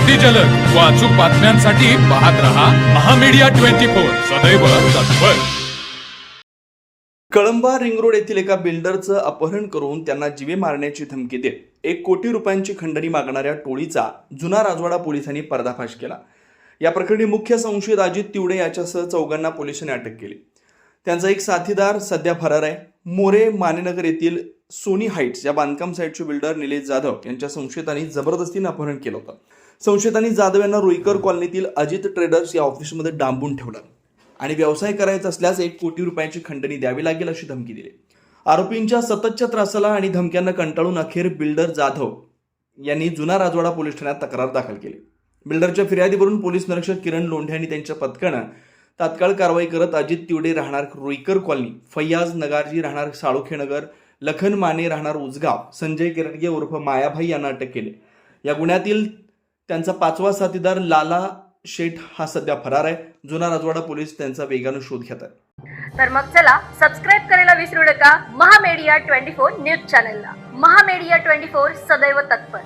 अगदी जलद व अचूक बातम्यांसाठी पाहत रहा महामीडिया 24 सदैव तत्पर. कळंबा रिंग रोड येथील एका बिल्डरचं अपहरण करून त्यांना जीवे मारण्याची धमकी देत 1 कोटी रुपयांची खंडणी मागणाऱ्या टोळीचा जुना राजवाडा पोलिसांनी पर्दाफाश केला. या प्रकरणी मुख्य संशयित अजित तिवडे याच्यासह 4 पोलिसांनी अटक केली. त्यांचा एक साथीदार सध्या फरार आहे. मोरे मानेनगर येथील सोनी हाईट्स या बांधकाम साईटचे बिल्डर निलेश जाधव यांच्या संशयितांनी जबरदस्तीने अपहरण केलं होतं. संशयितांनी जाधव यांना रुईकर कॉलनीतील अजित ट्रेडर्स या ऑफिसमध्ये डांबून ठेवलं आणि व्यवसाय करायचा असल्यास 1 कोटी रुपयांची खंडणी द्यावी लागेल अशी धमकी दिली. आरोपींच्या सततच्या त्रासाला आणि धमक्यांना कंटाळून अखेर बिल्डर जाधव यांनी जुना राजवाडा पोलीस ठाण्यात तक्रार दाखल केली. बिल्डरच्या फिर्यादीवरून पोलीस निरीक्षक किरण लोंढे आणि त्यांच्या पथकानं तात्काळ कारवाई करत अजित तिवडे राहणार रुईकर कॉलनी, फैयाज नगारजी राहणार साळुखे नगर, लखन माने राहणार उजगाव, संजय किरटगे उर्फ मायाभाई यांना अटक केली. या गुन्ह्यातील त्यांचा 5वा साथीदार लाला शेठ हा सध्या फरार आहे. जुना राजवाडा पोलीस त्यांचा वेगाने शोध घेत आहेत. तर मग चला सबस्क्राईब करायला विसरू नका महामीडिया 24 न्यूज चॅनलला. महामीडिया 24 सदैव तत्पर.